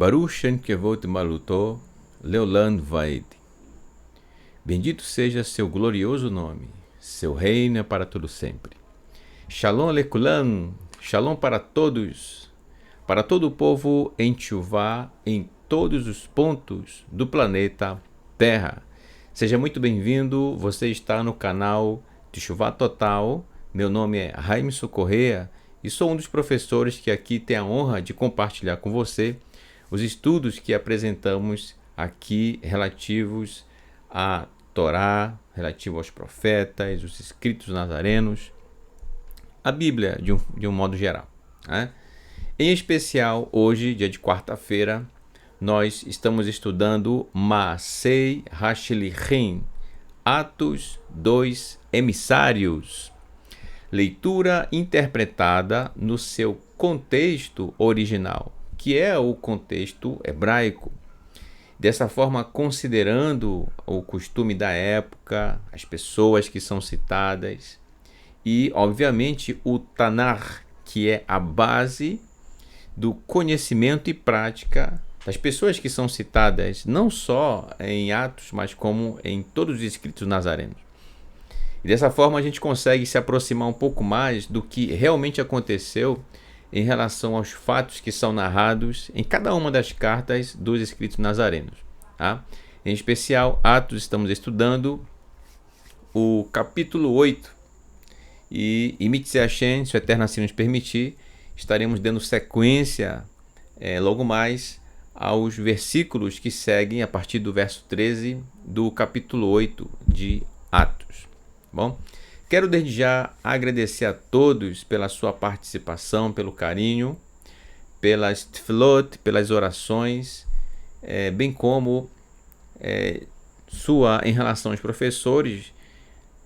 Baruch Shem Kevod Maluto, Leolam Vaed. Bendito seja seu glorioso nome, seu reino é para todo sempre. Shalom Alekulam, Shalom para todos, para todo o povo em Teshuvá, em todos os pontos do planeta Terra. Seja muito bem-vindo, você está no canal Teshuvá Total. Meu nome é Raimson Correa e sou um dos professores que aqui tem a honra de compartilhar com você os estudos que apresentamos aqui relativos à Torá, relativo aos profetas, os escritos nazarenos, a Bíblia de um modo geral, né? Em especial, hoje, dia de quarta-feira, nós estamos estudando Maasei HaShelichim, Atos dos Emissários. Leitura interpretada no seu contexto original, que é o contexto hebraico. Dessa forma, considerando o costume da época, as pessoas que são citadas e, obviamente, o Tanar, que é a base do conhecimento e prática das pessoas que são citadas, não só em Atos, mas como em todos os escritos nazarenos. E dessa forma a gente consegue se aproximar um pouco mais do que realmente aconteceu em relação aos fatos que são narrados em cada uma das cartas dos escritos nazarenos, tá? Em especial, Atos, estamos estudando o capítulo 8 e Mitzvah Hashem, se o Eterno assim nos permitir, estaremos dando sequência logo mais aos versículos que seguem a partir do verso 13 do capítulo 8 de Atos. Bom, quero desde já agradecer a todos pela sua participação, pelo carinho, pelas tefilot, pelas orações, bem como sua em relação aos professores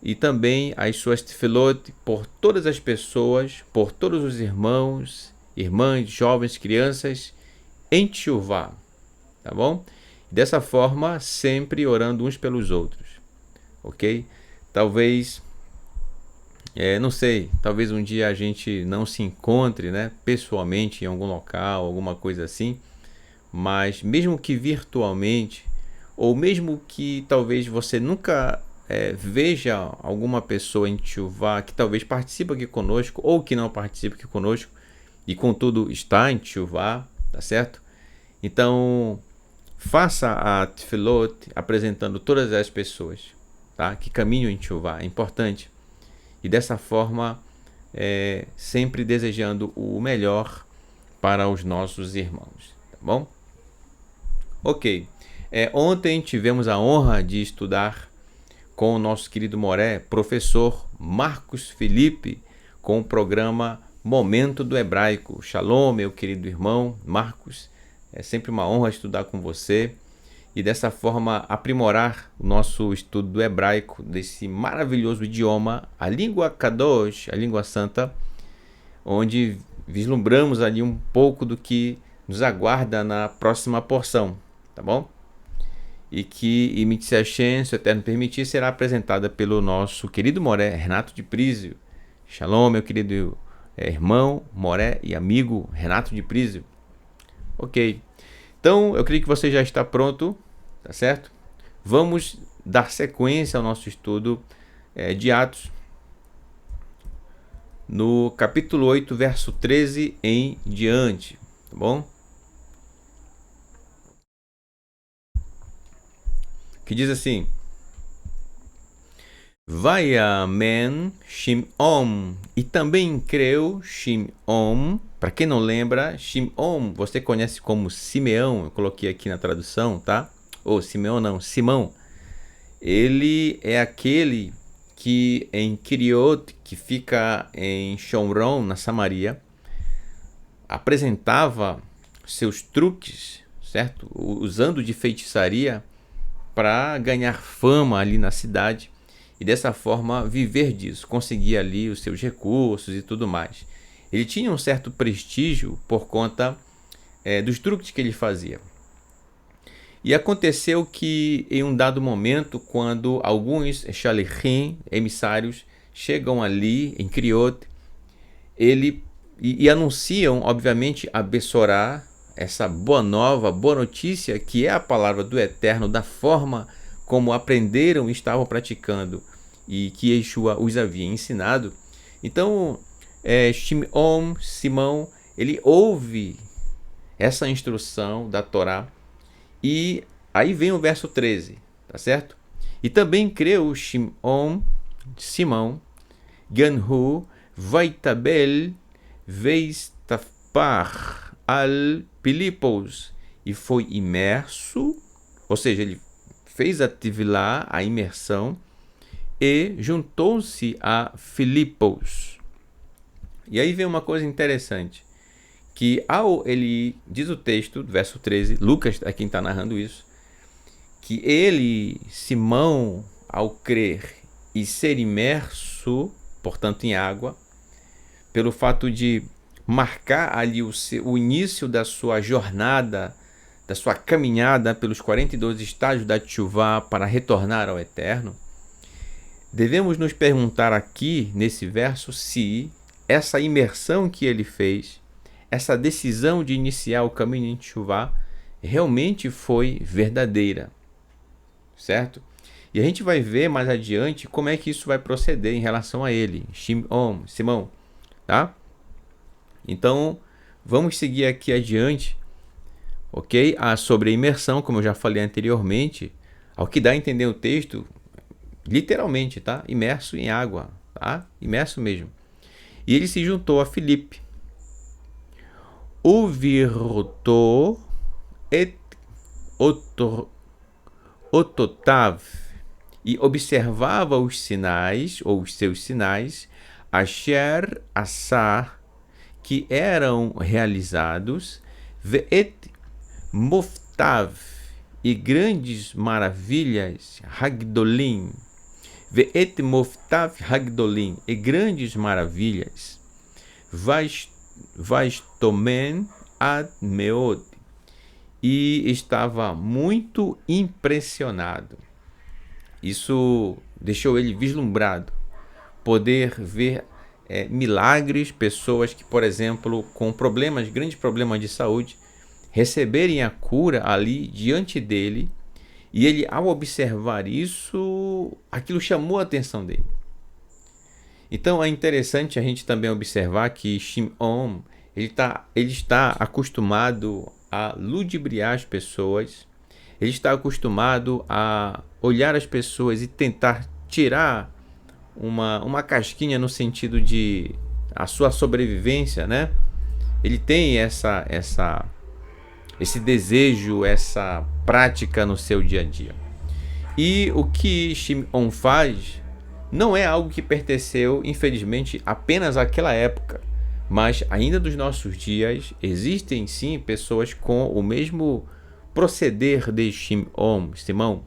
e também as suas tefilot por todas as pessoas, por todos os irmãos, irmãs, jovens, crianças em Teshuvá, tá bom? Dessa forma, sempre orando uns pelos outros, ok? Talvez, não sei, talvez um dia a gente não se encontre, né, pessoalmente em algum local, alguma coisa assim, mas mesmo que virtualmente, ou mesmo que talvez você nunca veja alguma pessoa em Teshuvá que talvez participe aqui conosco, ou que não participe aqui conosco, e contudo está em Teshuvá, tá certo? Então, faça a tefilot apresentando todas as pessoas, tá, que caminham em Teshuvá, é importante. E dessa forma, sempre desejando o melhor para os nossos irmãos, tá bom? Ok, ontem tivemos a honra de estudar com o nosso querido Moré, professor Marcos Felipe, com o programa Momento do Hebraico. Shalom, meu querido irmão Marcos, é sempre uma honra estudar com você e dessa forma aprimorar o nosso estudo do hebraico, desse maravilhoso idioma, a língua Kadosh, a língua santa, onde vislumbramos ali um pouco do que nos aguarda na próxima porção, tá bom? E que, Mitzvah Hashem, se o Eterno permitir, será apresentada pelo nosso querido Moré, Renato de Prísio. Shalom, meu querido irmão, Moré e amigo Renato de Prísio. Ok, então eu creio que você já está pronto, tá certo? Vamos dar sequência ao nosso estudo de Atos, no capítulo 8, verso 13 em diante, tá bom? Que diz assim: Vayamen Shimon, e também creu Shimon. Para quem não lembra, Shimon você conhece como Simeão, eu coloquei aqui na tradução, tá? Ou Simeão não, Simão. Ele é aquele que em Kiriot, que fica em Shomron, na Samaria, apresentava seus truques, certo? Usando de feitiçaria para ganhar fama ali na cidade e dessa forma viver disso, conseguir ali os seus recursos e tudo mais. Ele tinha um certo prestígio por conta dos truques que ele fazia. E aconteceu que em um dado momento, quando alguns shalichim, emissários, chegam ali em Kiriot, e anunciam, obviamente, a Bessorá, essa boa nova, boa notícia, que é a palavra do Eterno, da forma como aprenderam e estavam praticando e que Yeshua os havia ensinado. Então, Simão, ele ouve essa instrução da Torá e aí vem o verso 13, tá certo? E também creu Simão, Ganhu, Vaitabel, Veistafar, al Pilipos, e foi imerso, ou seja, ele fez ativar a imersão e juntou-se a Filipos. E aí vem uma coisa interessante, que ele diz o texto, verso 13, Lucas é quem está narrando isso, que ele, Simão, ao crer e ser imerso, portanto em água, pelo fato de marcar ali o início da sua jornada, da sua caminhada pelos 42 estágios da Teshuvá para retornar ao Eterno, devemos nos perguntar aqui, nesse verso, se essa imersão que ele fez, essa decisão de iniciar o caminho em Teshuvá, realmente foi verdadeira, certo? E a gente vai ver mais adiante como é que isso vai proceder em relação a ele, Simão, tá? Então, vamos seguir aqui adiante, ok? Sobre a imersão, como eu já falei anteriormente, ao que dá a entender o texto, literalmente, tá? Imerso em água, tá? Imerso mesmo. E ele se juntou a Filipe. Uvirto et ototav, e observava os sinais, ou os seus sinais, asher assar, que eram realizados, ve'et moftav, e grandes maravilhas, hagdolim, ve'et moftav hagdolim, e grandes maravilhas, vastomen ad meod, e estava muito impressionado. Isso deixou ele vislumbrado, poder ver milagres, pessoas que, por exemplo, com grandes problemas de saúde, receberem a cura ali diante dele, e ele, ao observar isso, aquilo chamou a atenção dele. Então é interessante a gente também observar que Shimon, ele está acostumado a ludibriar as pessoas, ele está acostumado a olhar as pessoas e tentar tirar uma casquinha no sentido de a sua sobrevivência, né? Ele tem esse desejo, essa prática no seu dia a dia. E o que Shimon faz não é algo que pertenceu, infelizmente, apenas àquela época, mas ainda dos nossos dias existem sim pessoas com o mesmo proceder de Simão,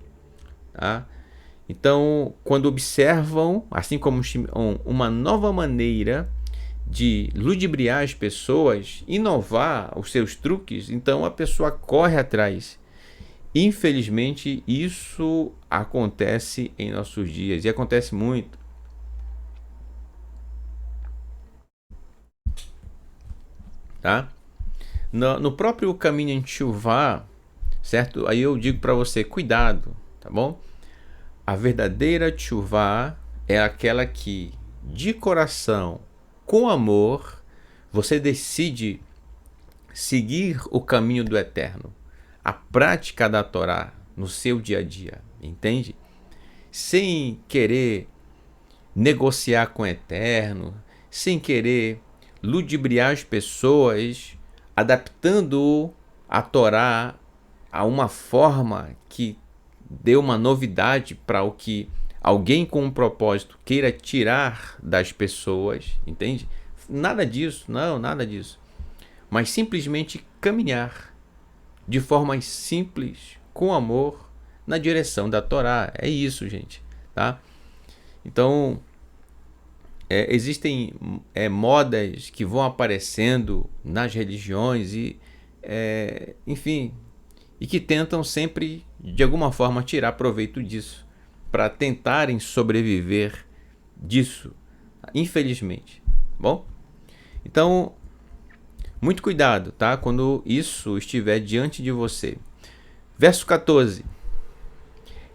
tá? Então, quando observam, assim como Shimon, uma nova maneira de ludibriar as pessoas, inovar os seus truques, então a pessoa corre atrás. Infelizmente, isso acontece em nossos dias e acontece muito. Tá? No próprio caminho em Teshuvá, certo? Aí eu digo para você, cuidado, tá bom? A verdadeira Teshuvá é aquela que, de coração, com amor, você decide seguir o caminho do Eterno, a prática da Torá no seu dia a dia, entende? Sem querer negociar com o Eterno, sem querer ludibriar as pessoas, adaptando a Torá a uma forma que dê uma novidade para o que alguém com um propósito queira tirar das pessoas, entende? Nada disso, não, nada disso. Mas simplesmente caminhar de forma simples, com amor, na direção da Torá. É isso, gente, tá? Então, existem modas que vão aparecendo nas religiões e, enfim, e que tentam sempre, de alguma forma, tirar proveito disso, para tentarem sobreviver disso, infelizmente. Bom, então, Muito cuidado, tá? Quando isso estiver diante de você. Verso 14.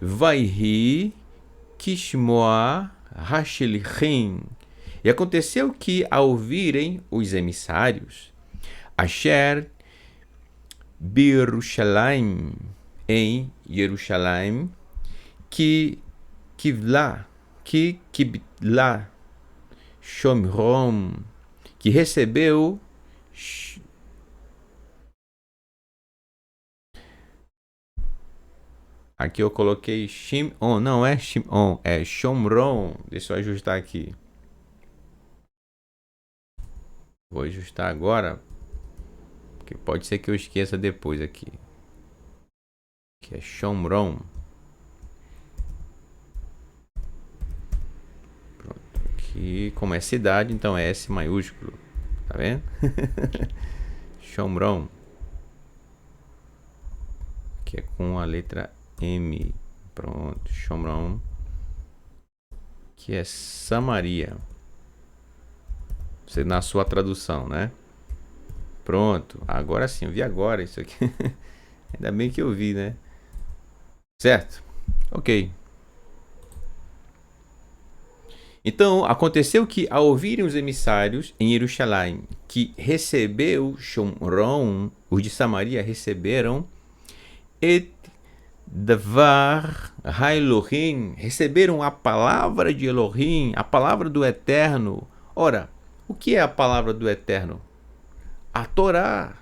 Vaihi kishmoa hashilchim. E aconteceu que, ao ouvirem os emissários, Asher Birushalayim, em Jerusalém, que Kivla Shomrom, que recebeu aqui eu coloquei Shimon, não é Shimon, é Shomron. Deixa eu ajustar aqui. Vou ajustar agora, porque pode ser que eu esqueça depois aqui. Que é Shomron. Pronto. Aqui, como é cidade, então é S maiúsculo. Tá vendo? Shomron. Que é com a letra M. Pronto. Shomron. Que é Samaria. Você na sua tradução, né? Pronto. Agora sim, eu vi agora isso aqui. Ainda bem que eu vi, né? Certo? Ok. Então, aconteceu que, ao ouvirem os emissários em Jerusalém, que recebeu Shomron, os de Samaria receberam, et Dvar Elohim, receberam a palavra de Elohim, a palavra do Eterno. Ora, o que é a palavra do Eterno? A Torá.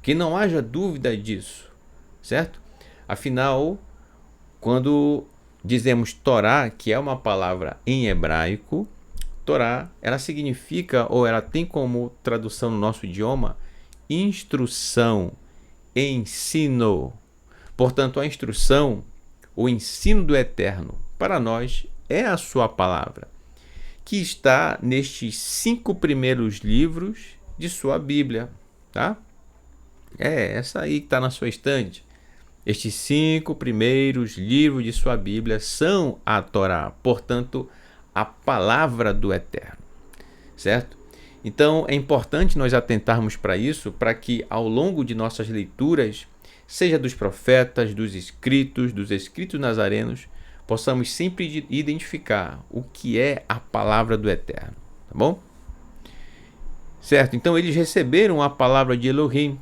Que não haja dúvida disso, certo? Afinal, quando dizemos Torá, que é uma palavra em hebraico, Torá, ela significa, ou ela tem como tradução no nosso idioma, instrução, ensino. Portanto, a instrução, o ensino do Eterno, para nós, é a sua palavra, que está nestes 5 primeiros livros de sua Bíblia, tá? É, essa aí que está na sua estante. Estes 5 primeiros livros de sua Bíblia são a Torá, portanto, a palavra do Eterno, certo? Então, é importante nós atentarmos para isso, para que ao longo de nossas leituras, seja dos profetas, dos escritos nazarenos, possamos sempre identificar o que é a palavra do Eterno, tá bom? Certo? Então, eles receberam a palavra de Elohim,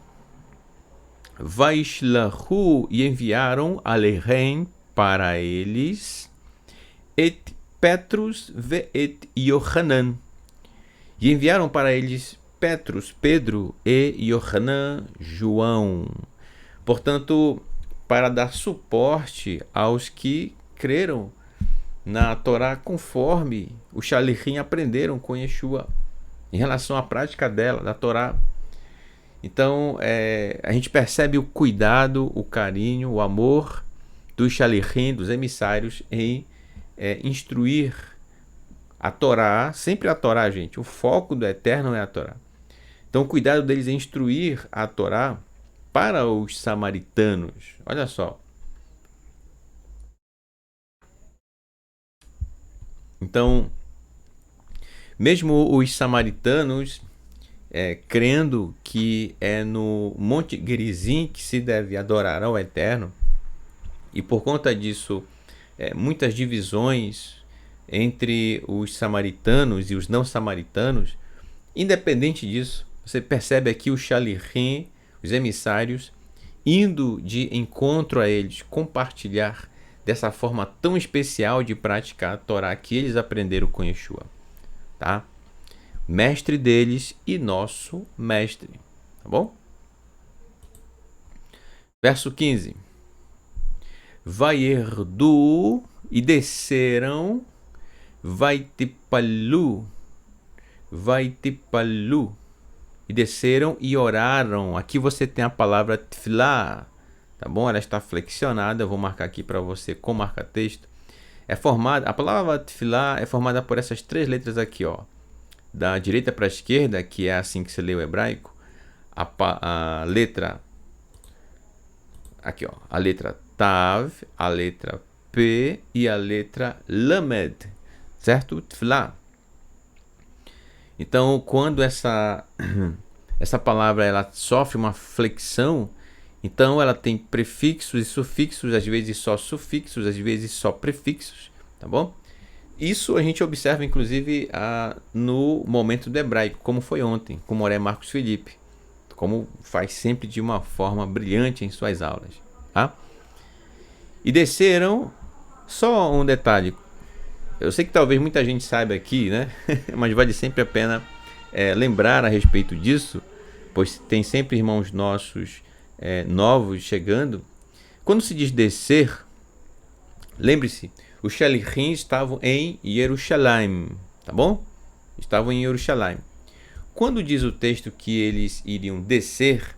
Vaishlahu, e enviaram Alehem para eles, et Petrus ve et Yohanan, e enviaram para eles Petrus, Pedro, e Yohanan, João. Portanto, para dar suporte aos que creram na Torá conforme os Shalichim aprenderam com Yeshua, em relação à prática dela, da Torá. Então, a gente percebe o cuidado, o carinho, o amor dos Shalichim, dos emissários, em instruir a Torá, sempre a Torá, gente. O foco do Eterno é a Torá. Então, o cuidado deles é instruir a Torá para os samaritanos. Olha só. Então, mesmo os samaritanos, crendo que é no Monte Gerizim que se deve adorar ao Eterno, e por conta disso, muitas divisões entre os samaritanos e os não samaritanos, independente disso, você percebe aqui os Shalichim, os emissários, indo de encontro a eles, compartilhar dessa forma tão especial de praticar a Torá que eles aprenderam com Yeshua, tá? Mestre deles e nosso mestre, tá bom? Verso 15. Vaierdu, e desceram, Vaitipalu, e desceram e oraram. Aqui você tem a palavra tefilá, tá bom? Ela está flexionada, eu vou marcar aqui para você com marca-texto. A palavra tefilá é formada por essas 3 letras aqui, ó. Da direita para a esquerda, que é assim que se lê o hebraico, a letra aqui, ó, a letra Tav, a letra P e a letra Lamed, certo? Tefilá. Então, quando essa palavra ela sofre uma flexão, então ela tem prefixos e sufixos, às vezes só sufixos, às vezes só prefixos, tá bom? Isso a gente observa inclusive no momento do hebraico, como foi ontem, com Moré Marcos Felipe, como faz sempre de uma forma brilhante em suas aulas, tá? E desceram, só um detalhe, eu sei que talvez muita gente saiba aqui, né? Mas vale sempre a pena lembrar a respeito disso, pois tem sempre irmãos nossos novos chegando. Quando se diz descer, lembre-se, os Shalichim estavam em Jerusalém, tá bom? Estavam em Jerusalém. Quando diz o texto que eles iriam descer,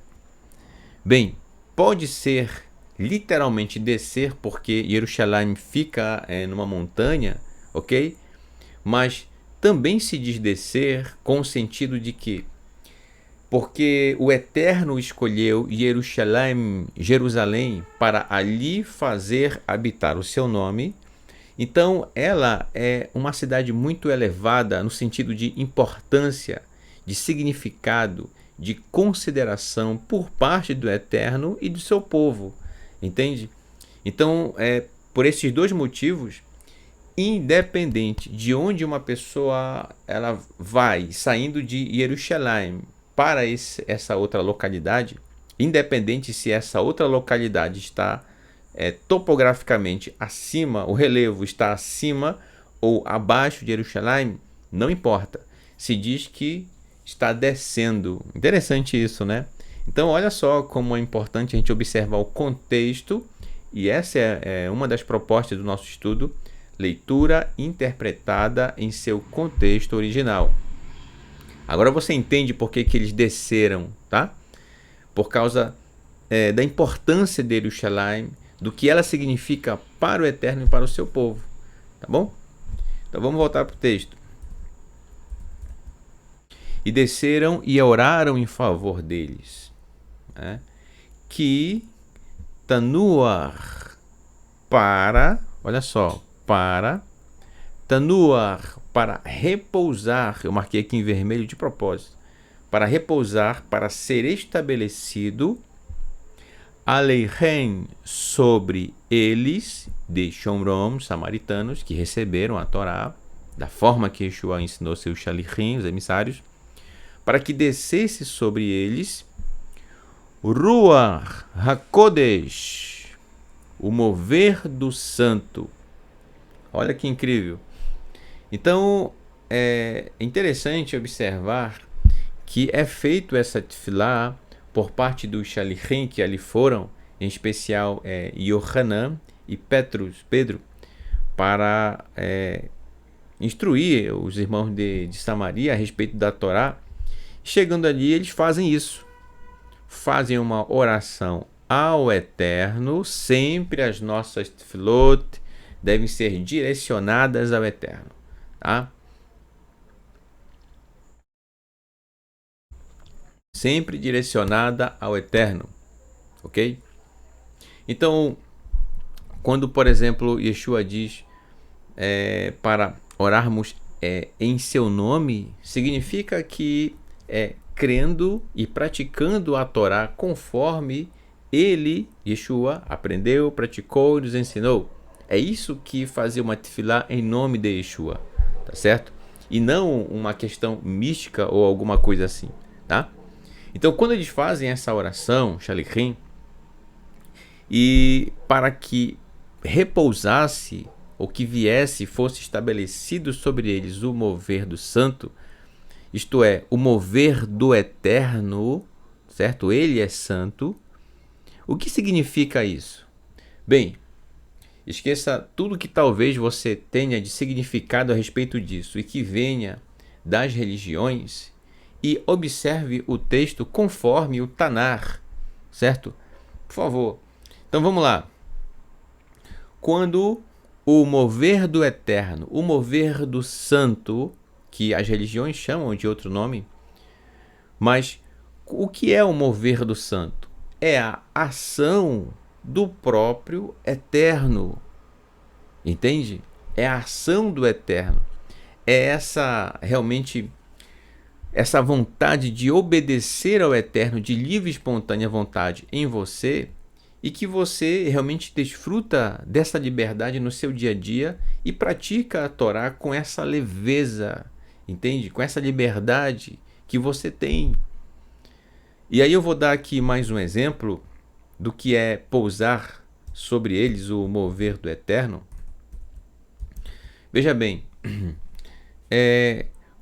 bem, pode ser literalmente descer, porque Jerusalém fica numa montanha, ok? Mas também se diz descer com o sentido de que, porque o Eterno escolheu Jerusalém, para ali fazer habitar o seu nome, então ela é uma cidade muito elevada no sentido de importância, de significado, de consideração por parte do Eterno e do seu povo, entende? Então, por esses dois motivos, independente de onde uma pessoa ela vai, saindo de Jerusalém para essa outra localidade, independente se essa outra localidade está topograficamente acima, o relevo está acima ou abaixo de Jerusalém, não importa. Se diz que está descendo. Interessante isso, né? Então, olha só como é importante a gente observar o contexto, e essa é uma das propostas do nosso estudo, leitura interpretada em seu contexto original. Agora você entende por que eles desceram, tá? Por causa da importância de Jerusalém, do que ela significa para o Eterno e para o seu povo, tá bom? Então vamos voltar para o texto. E desceram e oraram em favor deles, né? Que Tanuar olha só, Tanuar, para repousar, eu marquei aqui em vermelho de propósito, para repousar, para ser estabelecido, Aleichem, sobre eles, de Shomrom, samaritanos, que receberam a Torá, da forma que Yeshua ensinou seus shalichim, os emissários, para que descesse sobre eles Ruach HaKodesh, o mover do santo. Olha que incrível. Então, é interessante observar que é feito essa tefilá por parte dos shalichim que ali foram, em especial Yohanan e Pedro, para instruir os irmãos de Samaria a respeito da Torá. Chegando ali, eles fazem isso. Fazem uma oração ao Eterno. Sempre as nossas tefilot devem ser direcionadas ao Eterno, tá? Sempre direcionada ao Eterno, ok? Então, quando, por exemplo, Yeshua diz para orarmos em seu nome, significa que crendo e praticando a Torá conforme ele, Yeshua, aprendeu, praticou e nos ensinou. É isso que fazia uma tefilá em nome de Yeshua, tá certo? E não uma questão mística ou alguma coisa assim, tá? Então, quando eles fazem essa oração, shalichim, e para que repousasse, ou que viesse, fosse estabelecido sobre eles o mover do santo, isto é, o mover do Eterno, certo? Ele é santo. O que significa isso? Bem, esqueça tudo que talvez você tenha de significado a respeito disso e que venha das religiões e observe o texto conforme o Tanar, certo? Por favor. Então vamos lá. Quando o mover do Eterno, o mover do Santo, que as religiões chamam de outro nome, mas o que é o mover do Santo? É a ação do próprio Eterno, entende? É a ação do Eterno. É essa realmente essa vontade de obedecer ao Eterno de livre e espontânea vontade em você, e que você realmente desfruta dessa liberdade no seu dia a dia e pratica a Torá com essa leveza, entende? Com essa liberdade que você tem. E aí eu vou dar aqui mais um exemplo do que é pousar sobre eles o mover do Eterno. Veja bem,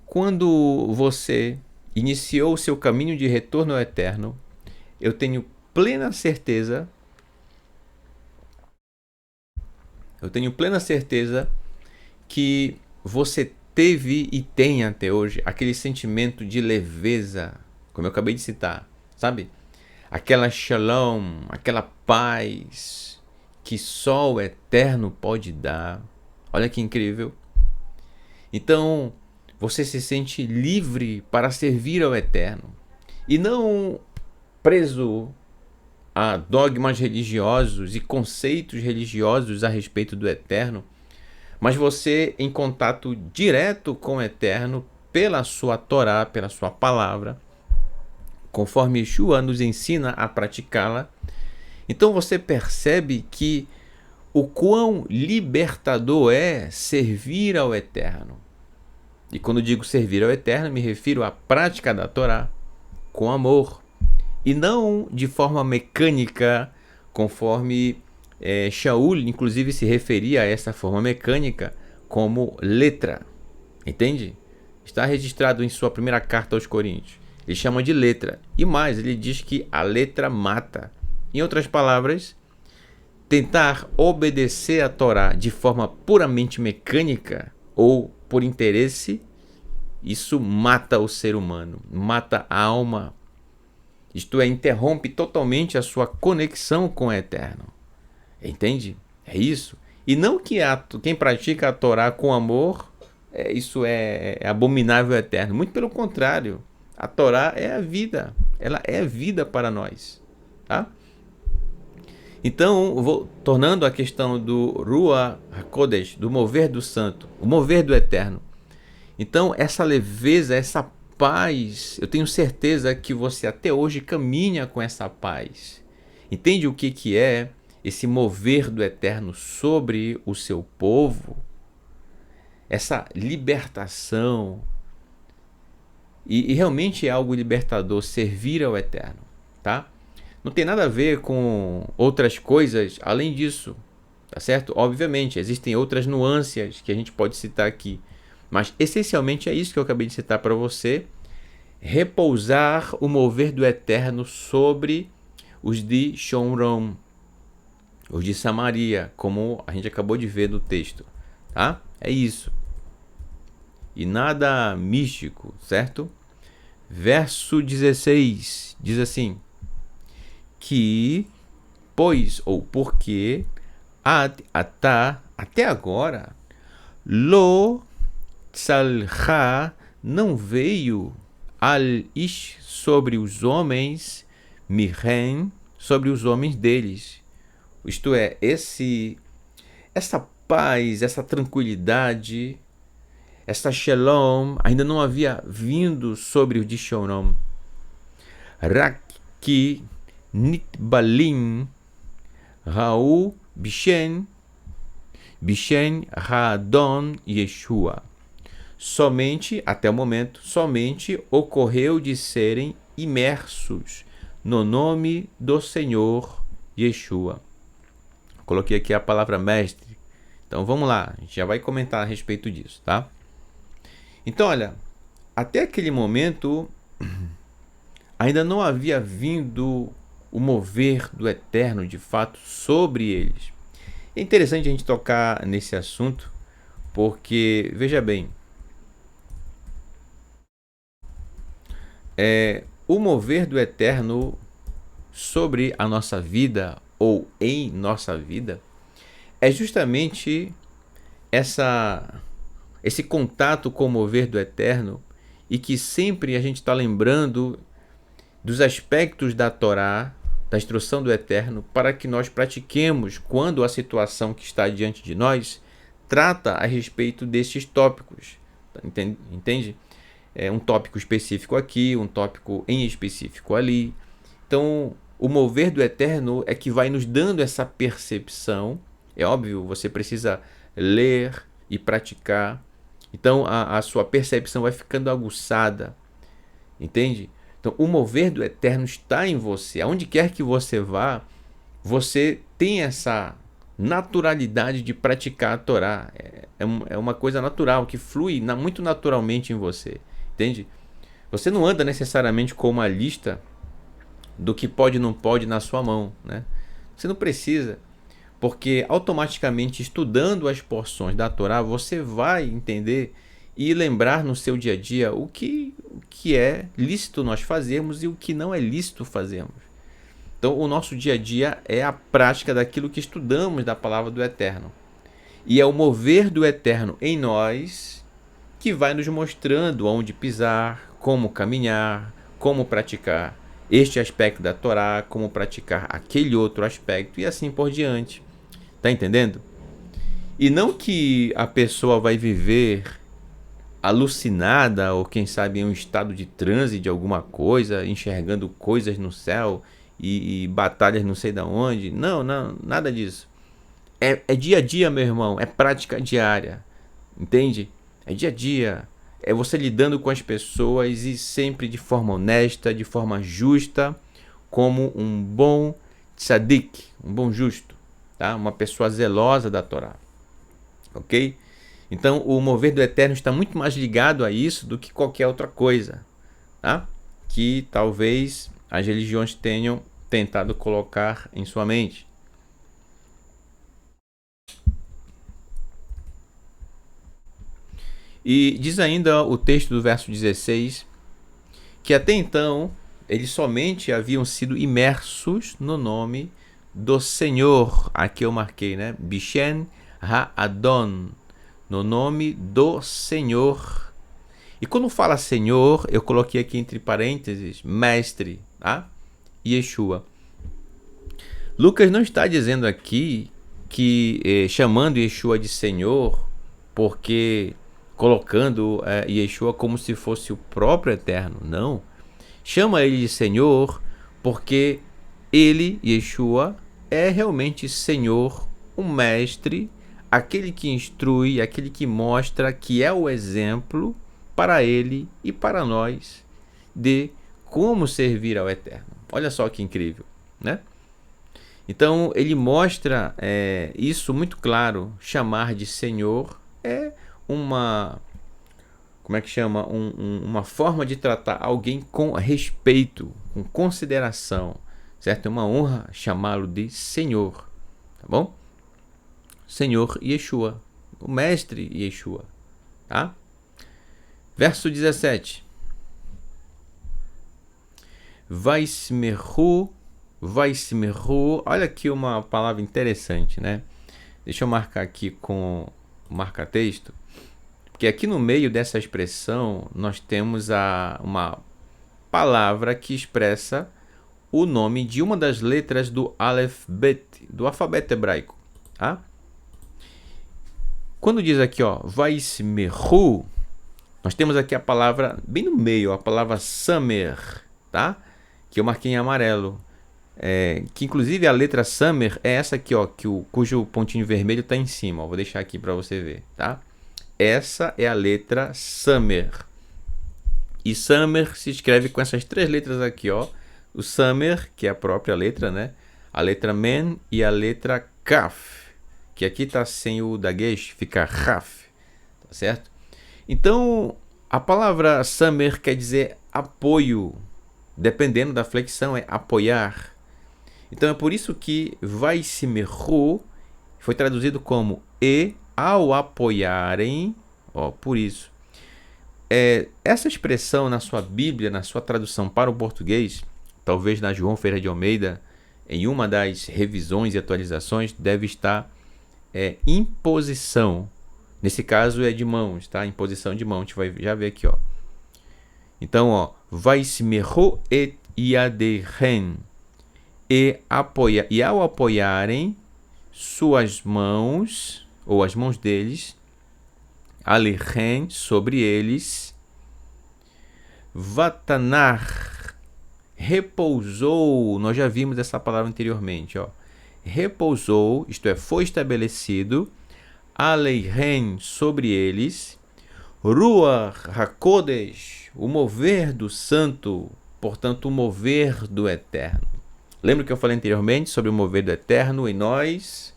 quando você iniciou o seu caminho de retorno ao Eterno, eu tenho plena certeza que você teve e tem até hoje aquele sentimento de leveza, como eu acabei de citar, sabe? Aquela shalom, aquela paz que só o Eterno pode dar. Olha que incrível. Então, você se sente livre para servir ao Eterno e não preso a dogmas religiosos e conceitos religiosos a respeito do Eterno, mas você em contato direto com o Eterno pela sua Torá, pela sua palavra, conforme Yeshua nos ensina a praticá-la. Então você percebe que o quão libertador é servir ao Eterno. E quando digo servir ao Eterno, me refiro à prática da Torá com amor, e não de forma mecânica, conforme Shaul, inclusive, se referia a essa forma mecânica como letra. Entende? Está registrado em sua primeira carta aos Coríntios. Ele chama de letra. E mais, ele diz que a letra mata. Em outras palavras, tentar obedecer a Torá de forma puramente mecânica ou por interesse, isso mata o ser humano, mata a alma. Isto é, interrompe totalmente a sua conexão com o Eterno. Entende? É isso. E não que quem pratica a Torá com amor, isso é abominável ao Eterno. Muito pelo contrário. A Torá é a vida. Ela é vida para nós. Tá? Então, tornando a questão do Ruach HaKodesh, do mover do santo, o mover do Eterno. Então, essa leveza, essa paz, eu tenho certeza que você até hoje caminha com essa paz. Entende o que é esse mover do Eterno sobre o seu povo? Essa libertação. E realmente é algo libertador servir ao Eterno, tá? Não tem nada a ver com outras coisas além disso, tá certo? Obviamente, existem outras nuances que a gente pode citar aqui. Mas, essencialmente, é isso que eu acabei de citar para você. Repousar o mover do Eterno sobre os de Shomron, os de Samaria, como a gente acabou de ver no texto. Tá? É isso. E nada místico, certo? Verso 16 diz assim: que, pois, ou porque, até agora, lo Tzalcha não veio al-ish sobre os homens, mihem sobre os homens deles. Isto é, essa paz, essa tranquilidade, essa shalom ainda não havia vindo sobre os de Shonom. Raki nitbalim rau bishen Hadon Yeshua. Somente, até o momento, somente ocorreu de serem imersos no nome do Senhor Yeshua. Coloquei aqui a palavra mestre. Então vamos lá, a gente já vai comentar a respeito disso, tá? Então, olha, até aquele momento ainda não havia vindo o mover do Eterno de fato sobre eles. É interessante a gente tocar nesse assunto, porque, veja bem, o mover do Eterno sobre a nossa vida ou em nossa vida é justamente esse contato com o mover do Eterno, e que sempre a gente está lembrando dos aspectos da Torá, da instrução do Eterno, para que nós pratiquemos quando a situação que está diante de nós trata a respeito desses tópicos. Entende? um tópico específico aqui, um tópico em específico ali. Então, o mover do Eterno é que vai nos dando essa percepção. É óbvio, você precisa ler e praticar. Então, a sua percepção vai ficando aguçada. Entende? Então, o mover do Eterno está em você. Aonde quer que você vá, você tem essa naturalidade de praticar a Torá. É uma coisa natural, que flui muito naturalmente em você. Entende? Você não anda necessariamente com uma lista do que pode e não pode na sua mão, né? Você não precisa, porque automaticamente estudando as porções da Torá, você vai entender e lembrar no seu dia a dia o que é lícito nós fazermos e o que não é lícito fazermos. Então, o nosso dia a dia é a prática daquilo que estudamos da palavra do Eterno. E é o mover do Eterno em nós que vai nos mostrando onde pisar, como caminhar, como praticar este aspecto da Torá, como praticar aquele outro aspecto e assim por diante. Tá entendendo? E não que a pessoa vai viver alucinada ou quem sabe em um estado de transe de alguma coisa, enxergando coisas no céu e batalhas não sei da onde. Não, nada disso. É dia a dia, meu irmão, é prática diária. Entende? É dia a dia. É você lidando com as pessoas e sempre de forma honesta, de forma justa, como um bom tzadik, um bom justo, tá? Uma pessoa zelosa da Torá. Ok? Então, o mover do Eterno está muito mais ligado a isso do que qualquer outra coisa, tá? Que talvez as religiões tenham tentado colocar em sua mente. E diz ainda o texto do verso 16, que até então eles somente haviam sido imersos no nome do Senhor. Aqui eu marquei, né? Bishen Ha-Adon, no nome do Senhor. E quando fala Senhor, eu coloquei aqui entre parênteses, mestre, tá? Yeshua. Lucas não está dizendo aqui que chamando Yeshua de Senhor, porque colocando Yeshua como se fosse o próprio Eterno. Não. Chama ele de Senhor porque ele, Yeshua, é realmente Senhor, um mestre, aquele que instrui, aquele que mostra, que é o exemplo para ele e para nós de como servir ao Eterno. Olha só que incrível, né? Então ele mostra isso muito claro. Chamar de Senhor é uma, como é que chama? Uma forma de tratar alguém com respeito, com consideração, certo? É uma honra chamá-lo de Senhor, tá bom? Senhor Yeshua, o mestre Yeshua, tá? Verso 17. Vaismeru, olha aqui uma palavra interessante, né? Deixa eu marcar aqui com o marca-texto, porque aqui no meio dessa expressão nós temos uma palavra que expressa o nome de uma das letras do Aleph Bet, do alfabeto hebraico, tá? Quando diz aqui, ó, Vaismeru, nós temos aqui a palavra bem no meio, a palavra Samer, tá? Que eu marquei em amarelo. Que inclusive a letra Samer é essa aqui, ó, cujo pontinho vermelho está em cima. Ó, vou deixar aqui para você ver, tá? Essa é a letra Samer. E Samer se escreve com essas três letras aqui, ó. O Samer, que é a própria letra, né? A letra Men e a letra Kaf, que aqui está sem o dagesh, fica Raf, tá certo? Então, a palavra Samer quer dizer apoio. Dependendo da flexão, é apoiar. Então é por isso que Vaismeru foi traduzido como e ao apoiarem. Ó, por isso. Essa expressão na sua Bíblia, na sua tradução para o português, talvez na João Ferreira de Almeida, em uma das revisões e atualizações, deve estar imposição. Nesse caso é de mãos, tá? Imposição de mão. A gente vai já ver aqui, ó. Então, ó, Vaismeru et yadechen, e ao apoiarem suas mãos, ou as mãos deles, alechen, sobre eles, Vatanar, repousou. Nós já vimos essa palavra anteriormente, ó. Repousou, isto é, foi estabelecido, Aleihem, sobre eles, Ruach HaKodesh, o mover do santo, portanto, o mover do eterno. Lembra que eu falei anteriormente sobre o mover do eterno em nós,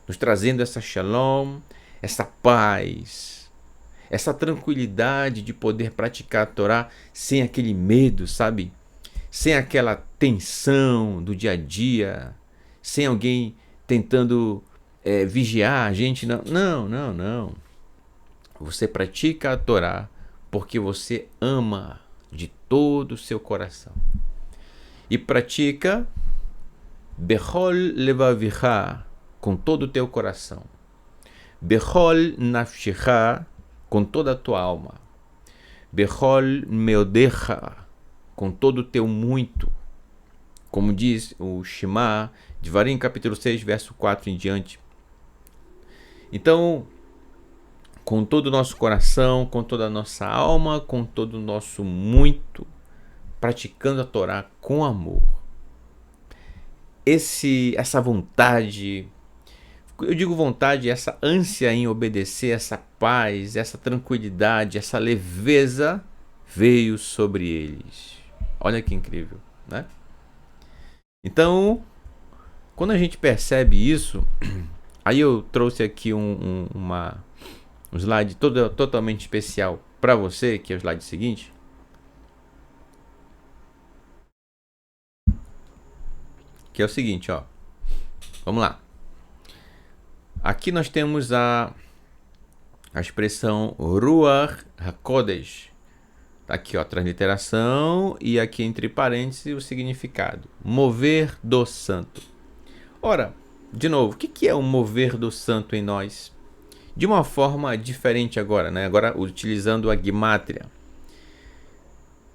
nos trazendo essa shalom, essa paz, essa tranquilidade de poder praticar a Torá sem aquele medo, sabe? Sem aquela tensão do dia a dia, sem alguém tentando vigiar a gente. Não. Você pratica a Torá porque você ama de todo o seu coração. E pratica Bechol levavicha, com todo o teu coração. Bechol nafshecha, com toda a tua alma. Bechol meodecha, com todo o teu muito. Como diz o Shema, Devarim, capítulo 6, verso 4 em diante. Então, com todo o nosso coração, com toda a nossa alma, com todo o nosso muito, praticando a Torá com amor. Essa vontade, eu digo vontade, essa ânsia em obedecer, essa paz, essa tranquilidade, essa leveza veio sobre eles. Olha que incrível, né? Então, quando a gente percebe isso, aí eu trouxe aqui um slide totalmente especial para você, que é o slide seguinte. Que é o seguinte, ó. Vamos lá. Aqui nós temos a expressão Ruach HaKodesh. Tá aqui, ó, transliteração e aqui entre parênteses o significado. Mover do santo. Ora, de novo, o que é o mover do santo em nós? De uma forma diferente agora, né? Agora utilizando a gimátria.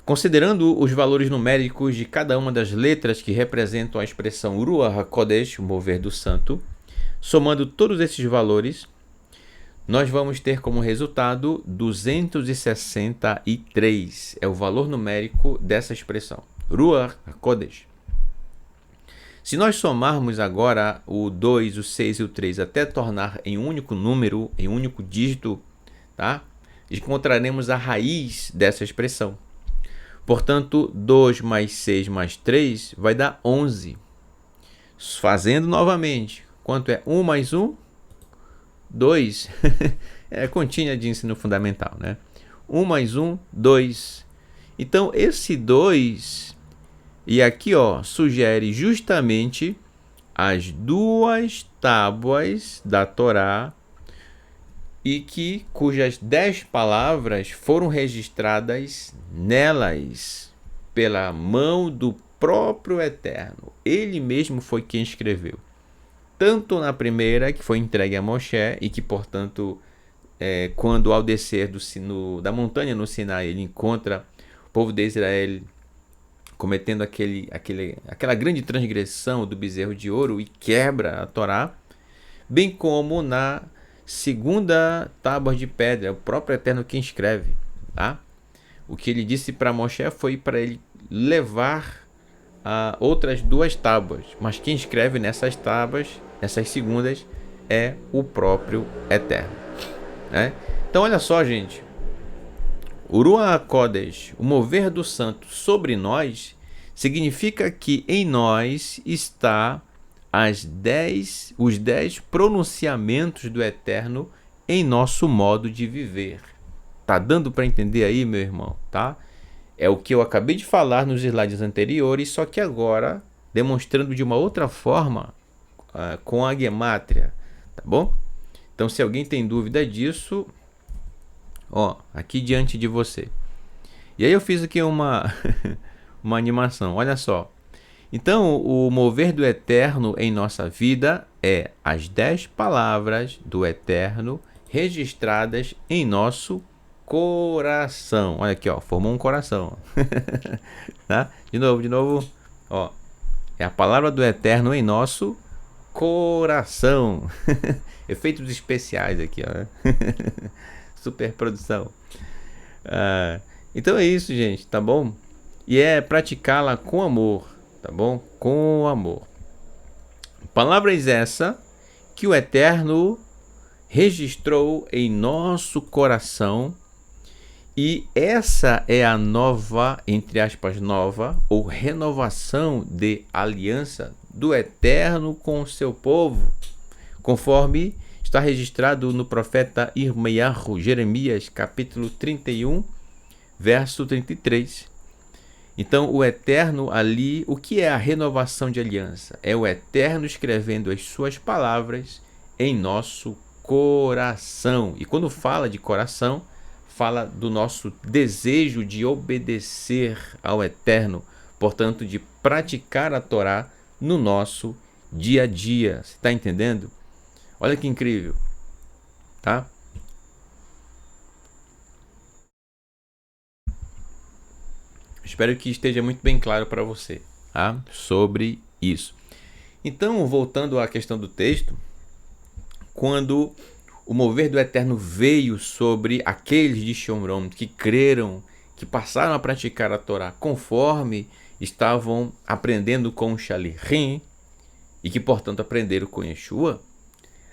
Considerando os valores numéricos de cada uma das letras que representam a expressão Ruach HaKodesh, o mover do santo, somando todos esses valores, nós vamos ter como resultado 263. É o valor numérico dessa expressão, Ruach HaKodesh. Se nós somarmos agora o 2, o 6 e o 3 até tornar em um único número, em um único dígito, tá? Encontraremos a raiz dessa expressão. Portanto, 2 mais 6 mais 3 vai dar 11. Fazendo novamente, quanto é 1 mais 1? 2. É continha de ensino fundamental, né? 1 mais 1, 2. Então, esse 2, e aqui, ó, sugere justamente as duas tábuas da Torá e cujas 10 palavras foram registradas nelas pela mão do próprio Eterno. Ele mesmo foi quem escreveu. Tanto na primeira, que foi entregue a Moshe, e que, portanto, quando ao descer da montanha no Sinai, ele encontra o povo de Israel cometendo aquela grande transgressão do bezerro de ouro e quebra a Torá, bem como na segunda tábua de pedra, é o próprio Eterno quem escreve, tá? O que ele disse para Moshe foi para ele levar outras duas tábuas, mas quem escreve nessas tábuas, nessas segundas, é o próprio Eterno, né? Então olha só, gente, o Ruach HaKodesh, o mover do santo sobre nós, significa que em nós está os 10 pronunciamentos do Eterno em nosso modo de viver. Tá dando para entender aí, meu irmão, tá? É o que eu acabei de falar nos slides anteriores, só que agora demonstrando de uma outra forma com a gemátria, tá bom? Então, se alguém tem dúvida disso, ó, aqui diante de você. E aí eu fiz aqui uma animação, olha só. Então, o mover do Eterno em nossa vida é as 10 palavras do Eterno registradas em nosso coração. Olha aqui, ó, formou um coração. Tá? De novo, ó. É a palavra do Eterno em nosso coração. Efeitos especiais aqui, ó. Super produção. Então é isso, gente, tá bom? E é praticá-la com amor, tá bom? Com amor. Palavras essa que o Eterno registrou em nosso coração, e essa é a nova, entre aspas, nova ou renovação de aliança do Eterno com o seu povo, conforme está registrado no profeta Irmeiahu, Jeremias, capítulo 31, verso 33. Então, o Eterno ali, o que é a renovação de aliança? É o Eterno escrevendo as suas palavras em nosso coração. E quando fala de coração, fala do nosso desejo de obedecer ao Eterno, portanto, de praticar a Torá no nosso dia a dia. Você está entendendo? Olha que incrível, tá? Espero que esteja muito bem claro para você, tá? Sobre isso. Então, voltando à questão do texto, quando o mover do Eterno veio sobre aqueles de Shomron que creram, que passaram a praticar a Torá conforme estavam aprendendo com o Shalichim e que, portanto, aprenderam com Yeshua,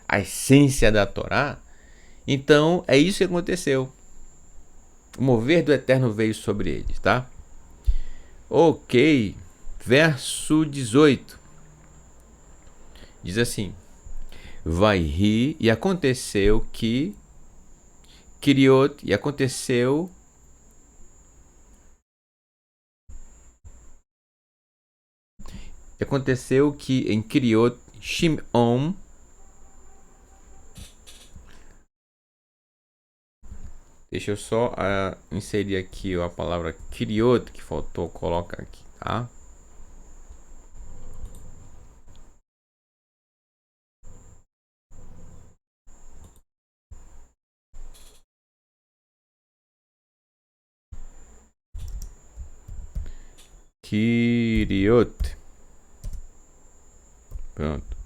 a essência da Torá, então é isso que aconteceu. O mover do Eterno veio sobre eles, tá? Ok, verso 18. Diz assim: vai rir, e aconteceu que Kiriot, e aconteceu que em Kiriot Shimon, deixa eu só inserir aqui a palavra Kiriot que faltou colocar aqui, tá? Kiriot. Pronto.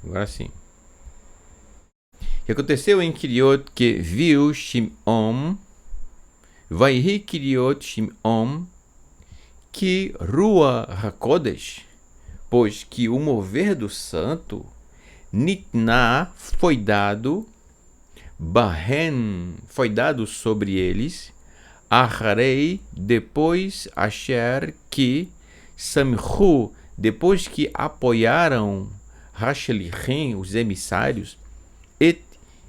Agora sim. O que aconteceu em Kiriot que viu Shimon, vai rir Kiriot Shimon, que Rua HaKodesh, pois que o mover do santo, Nitna, foi dado, Bahen, foi dado sobre eles, Acharei, depois Asher, que Samchu, depois que apoiaram Hashelichim, os emissários, Et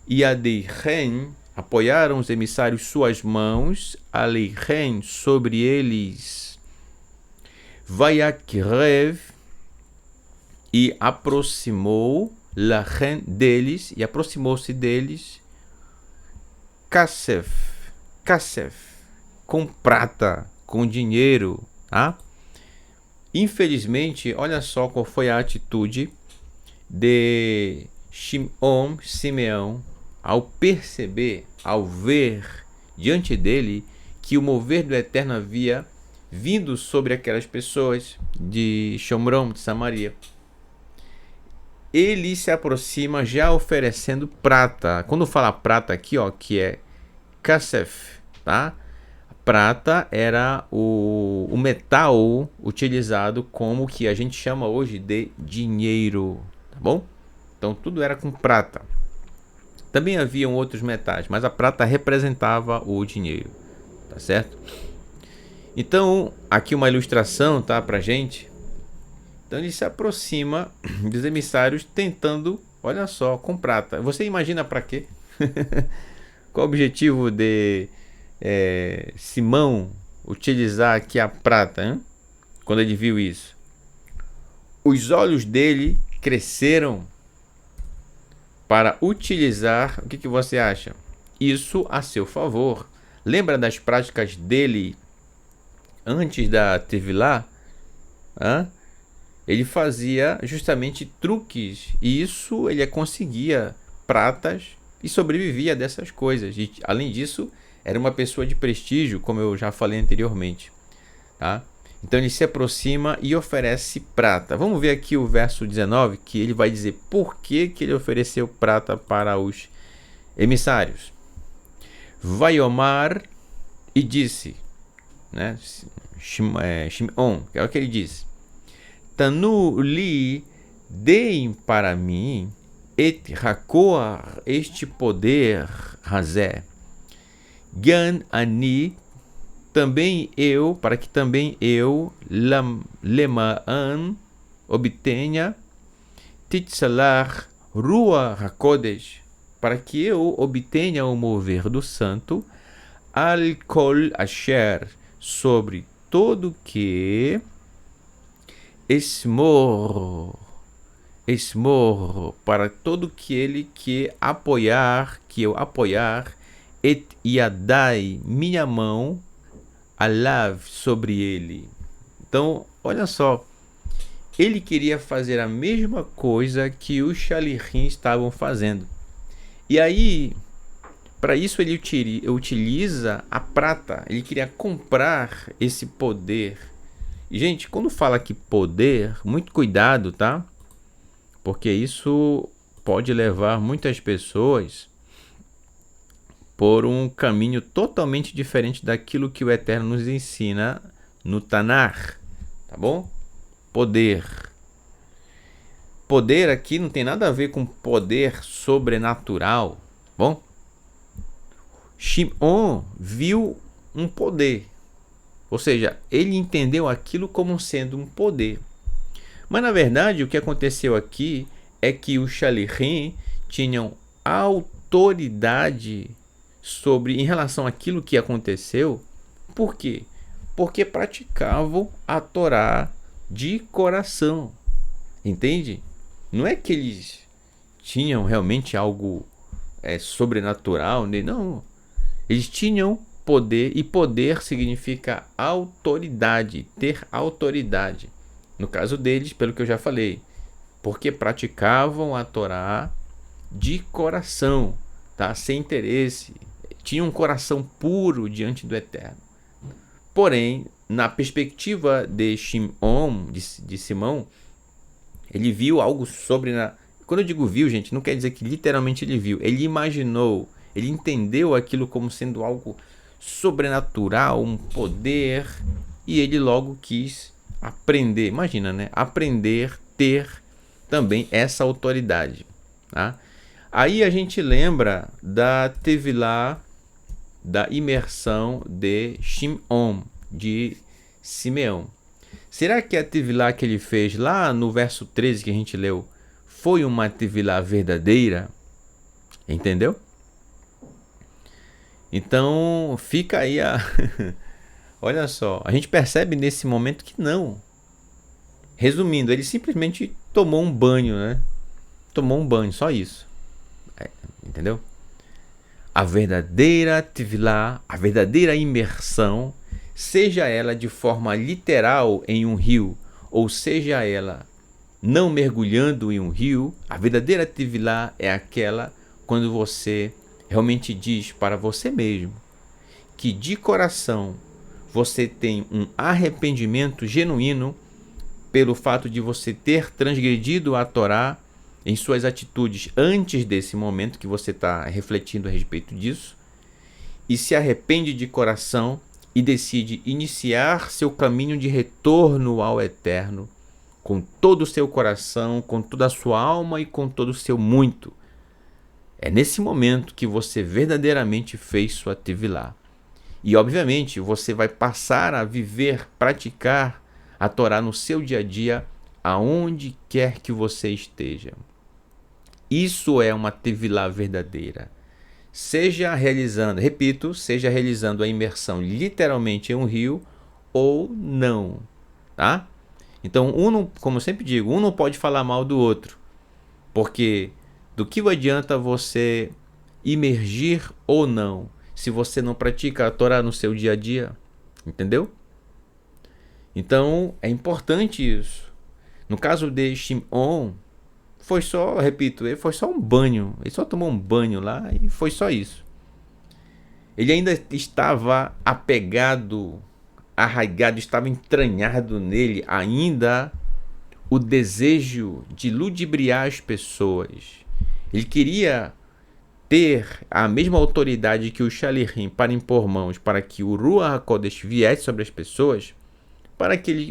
Yadeichen, apoiaram os emissários suas mãos, Aleichen, sobre eles, Vayakrev, e aproximou Lachen deles, e aproximou-se deles, Kasef, com prata, com dinheiro, tá? Infelizmente, olha só qual foi a atitude de Simeão, ao perceber, ao ver diante dele que o mover do Eterno havia vindo sobre aquelas pessoas de Shomron, de Samaria. Ele se aproxima já oferecendo prata. Quando fala prata aqui, ó, que é Kasef, tá? Prata era o metal utilizado como o que a gente chama hoje de dinheiro, tá bom? Então tudo era com prata. Também haviam outros metais, mas a prata representava o dinheiro, tá certo? Então, aqui uma ilustração, tá, pra gente. Então ele se aproxima dos emissários tentando, olha só, com prata. Você imagina para quê? Qual o objetivo de Simão utilizar aqui a prata, hein? Quando ele viu isso? Os olhos dele cresceram para utilizar, o que você acha? Isso a seu favor. Lembra das práticas dele antes da Tevilá? Ele fazia justamente truques, e isso ele conseguia pratas e sobrevivia dessas coisas. E, além disso, era uma pessoa de prestígio, como eu já falei anteriormente, tá? Então ele se aproxima e oferece prata. Vamos ver aqui o verso 19, que ele vai dizer por que ele ofereceu prata para os emissários. Vaiomar e disse, né? Shimon, que é o que ele diz. Tanu li, deem para mim et hakoar, este poder, razé. Gan ani, também eu, para que também eu, lemaan, obtenha, titsalar, rua hakodesh, para que eu obtenha o mover do santo, al-kol asher, sobre todo que esmor, para todo aquele que eu apoiar, et yadai, minha mão, alav, sobre ele. Então, olha só, ele queria fazer a mesma coisa que os Shalichim estavam fazendo. E aí, para isso ele utiliza a prata. Ele queria comprar esse poder. E, gente, quando fala que poder, muito cuidado, tá? Porque isso pode levar muitas pessoas por um caminho totalmente diferente daquilo que o Eterno nos ensina no Tanar, tá bom? Poder. Poder aqui não tem nada a ver com poder sobrenatural, bom? Shimon viu um poder, ou seja, ele entendeu aquilo como sendo um poder. Mas na verdade o que aconteceu aqui é que os Shalichim tinham autoridade em relação àquilo que aconteceu. Por quê? Porque praticavam a Torá de coração. Entende? Não é que eles tinham realmente algo sobrenatural, não. Eles tinham poder, e poder significa autoridade, ter autoridade. No caso deles, pelo que eu já falei, porque praticavam a Torá de coração, tá? Sem interesse. Tinham um coração puro diante do Eterno. Porém, na perspectiva de Shimon, de Simão, ele viu algo sobrenatural. Quando eu digo viu, gente, não quer dizer que literalmente ele viu. Ele imaginou, ele entendeu aquilo como sendo algo sobrenatural, um poder, e ele logo quis aprender. Imagina, né? Aprender, ter também essa autoridade, tá? Aí a gente lembra da Tevilá, da imersão de Shimon, de Simeão. Será que a Tevilá que ele fez lá no verso 13 que a gente leu foi uma Tevilá verdadeira? Entendeu? Então fica aí a... Olha só, a gente percebe nesse momento que não. Resumindo, ele simplesmente tomou um banho, né? Tomou um banho, só isso. Entendeu? A verdadeira Tevilá, a verdadeira imersão, seja ela de forma literal em um rio, ou seja ela não mergulhando em um rio, a verdadeira Tevilá é aquela quando você realmente diz para você mesmo que de coração você tem um arrependimento genuíno pelo fato de você ter transgredido a Torá em suas atitudes antes desse momento que você está refletindo a respeito disso, e se arrepende de coração e decide iniciar seu caminho de retorno ao Eterno com todo o seu coração, com toda a sua alma e com todo o seu muito. É nesse momento que você verdadeiramente fez sua Tevilá. E obviamente você vai passar a viver, praticar a Torá no seu dia a dia, aonde quer que você esteja. Isso é uma Tevilá verdadeira. Seja realizando, repito, seja realizando a imersão literalmente em um rio ou não, tá? Então, como eu sempre digo, um não pode falar mal do outro, porque do que adianta você imergir ou não, se você não pratica a Torá no seu dia a dia, entendeu? Então, é importante isso. No caso de Shimon, foi só, repito, ele foi só um banho. Ele só tomou um banho lá e foi só isso. Ele ainda estava apegado arraigado, estava entranhado nele ainda o desejo de ludibriar as pessoas. Ele queria ter a mesma autoridade que o Shalirim para impor mãos, para que o Ruach HaKodesh viesse sobre as pessoas, para que ele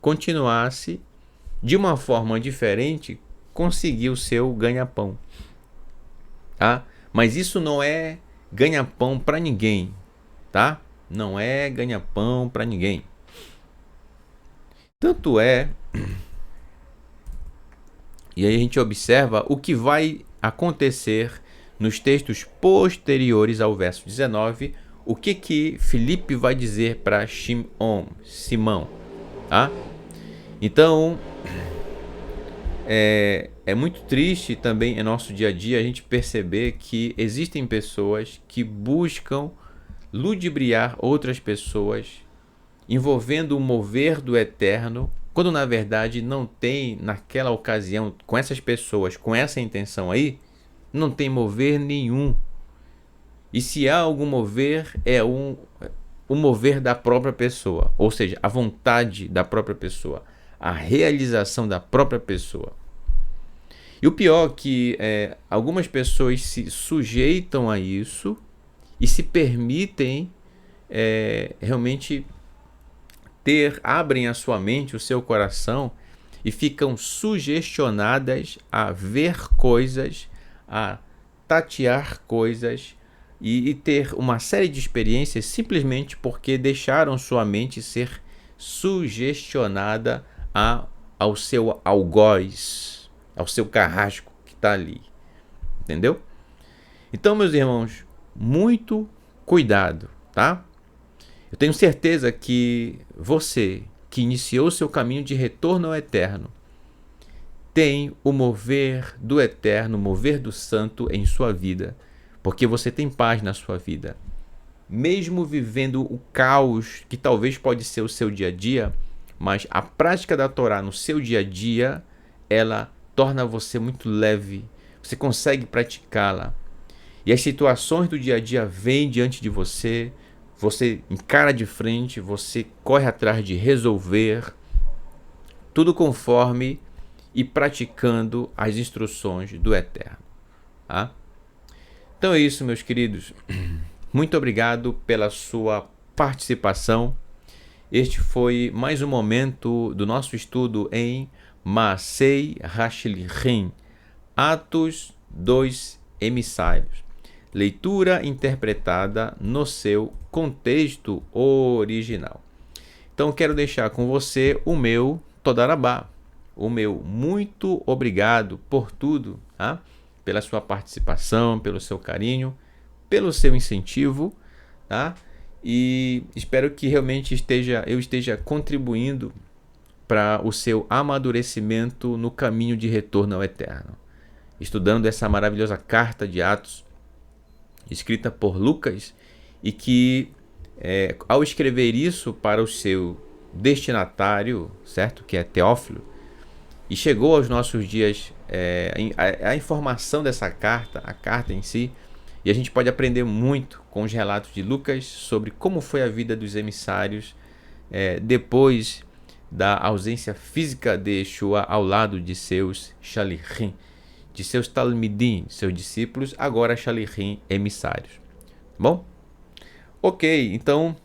continuasse de uma forma diferente, conseguir o seu ganha-pão. Tá? Mas isso não é ganha-pão para ninguém, tá? Não é ganha-pão para ninguém. Tanto é, e aí a gente observa o que vai acontecer nos textos posteriores ao verso 19, o que Filipe vai dizer para Simão, tá? Então, é muito triste também em nosso dia a dia a gente perceber que existem pessoas que buscam ludibriar outras pessoas, envolvendo o mover do eterno, quando na verdade não tem, naquela ocasião, com essas pessoas, com essa intenção aí, não tem mover nenhum. E se há algum mover, é o mover da própria pessoa, ou seja, a vontade da própria pessoa, a realização da própria pessoa. E o pior é que algumas pessoas se sujeitam a isso e se permitem realmente abrem a sua mente, o seu coração, e ficam sugestionadas a ver coisas, a tatear coisas e ter uma série de experiências simplesmente porque deixaram sua mente ser sugestionada ao seu algoz, ao seu carrasco que está ali. Entendeu? Então, meus irmãos, muito cuidado, tá? Eu tenho certeza que você, que iniciou seu caminho de retorno ao eterno, tem o mover do eterno, o mover do santo em sua vida, porque você tem paz na sua vida. Mesmo vivendo o caos que talvez pode ser o seu dia a dia, mas a prática da Torá no seu dia a dia, ela torna você muito leve, você consegue praticá-la. E as situações do dia a dia vêm diante de você, você encara de frente, você corre atrás de resolver, tudo conforme e praticando as instruções do Eterno. Tá? Então é isso, meus queridos. Muito obrigado pela sua participação. Este foi mais um momento do nosso estudo em Maasei HaShalichim, Atos dos Emissários. Leitura interpretada no seu contexto original. Então quero deixar com você o meu Todarabá, o meu muito obrigado por tudo, tá? Pela sua participação, pelo seu carinho, pelo seu incentivo, tá? E espero que realmente eu esteja contribuindo para o seu amadurecimento no caminho de retorno ao eterno. Estudando essa maravilhosa carta de Atos, escrita por Lucas, e que ao escrever isso para o seu destinatário, certo? Que é Teófilo, e chegou aos nossos dias a informação dessa carta, a carta em si, e a gente pode aprender muito com os relatos de Lucas sobre como foi a vida dos emissários depois da ausência física de Yeshua ao lado de seus Shalichim, de seus Talmidim, seus discípulos, agora Shalichim, emissários. Bom? Ok, então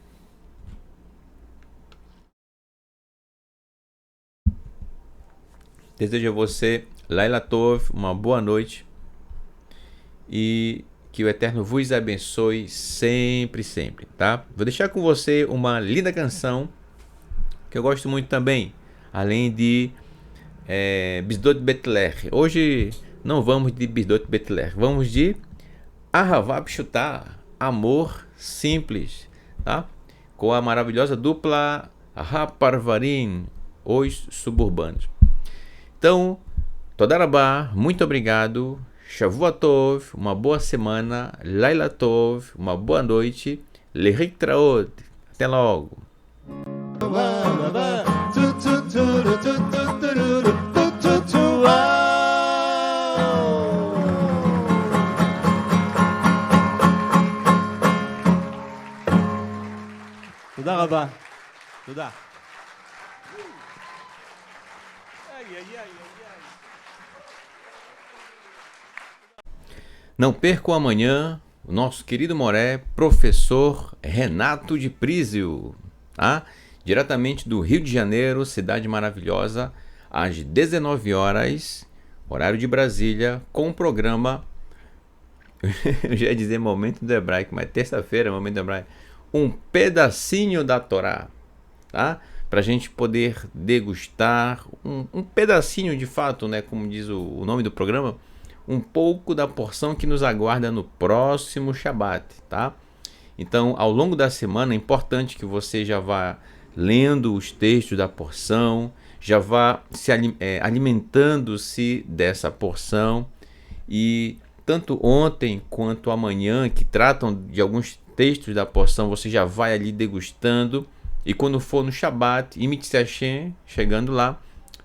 desejo a você Laila Tov, uma boa noite, e que o Eterno vos abençoe sempre, sempre, tá? Vou deixar com você uma linda canção que eu gosto muito também, além de Bisdot Betler. Hoje não vamos de Bisdot Betler, vamos de Ahavá Pshutá, amor simples, tá? Com a maravilhosa dupla Raparvarim, os suburbanos. Então, Todarabá, muito obrigado, Shavua Tov, uma boa semana, Laila Tov, uma boa noite, Lerik Traot, até logo. תודה רבה. Tudo. Não percam amanhã o nosso querido Moré, professor Renato de Prísio, tá? Diretamente do Rio de Janeiro, cidade maravilhosa, às 19 horas, horário de Brasília, com o programa, eu já ia dizer momento do hebraico, mas terça-feira, momento do hebraico, um pedacinho da Torá, tá? Para a gente poder degustar um pedacinho de fato, né? Como diz o nome do programa, um pouco da porção que nos aguarda no próximo Shabat, tá? Então, ao longo da semana, é importante que você já vá lendo os textos da porção, já vá se alimentando-se dessa porção, e tanto ontem quanto amanhã, que tratam de alguns textos da porção, você já vai ali degustando, e quando for no Shabat, Imitze Hashem, chegando lá,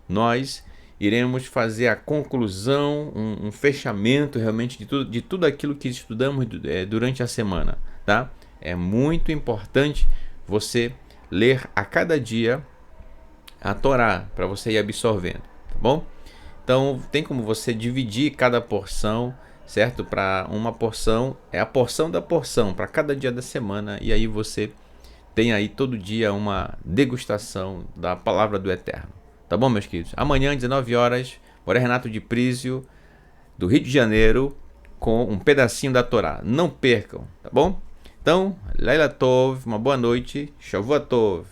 nós iremos fazer a conclusão, um fechamento realmente de tudo aquilo que estudamos durante a semana, tá? É muito importante você ler a cada dia a Torá, para você ir absorvendo, tá bom? Então, tem como você dividir cada porção, certo? Para uma porção, é a porção da porção, para cada dia da semana, e aí você tem aí todo dia uma degustação da palavra do Eterno. Tá bom, meus queridos? Amanhã, 19 horas, Moré Renato de Prísio, do Rio de Janeiro, com um pedacinho da Torá. Não percam, tá bom? Então, Laila Tov, uma boa noite, Shavua Tov.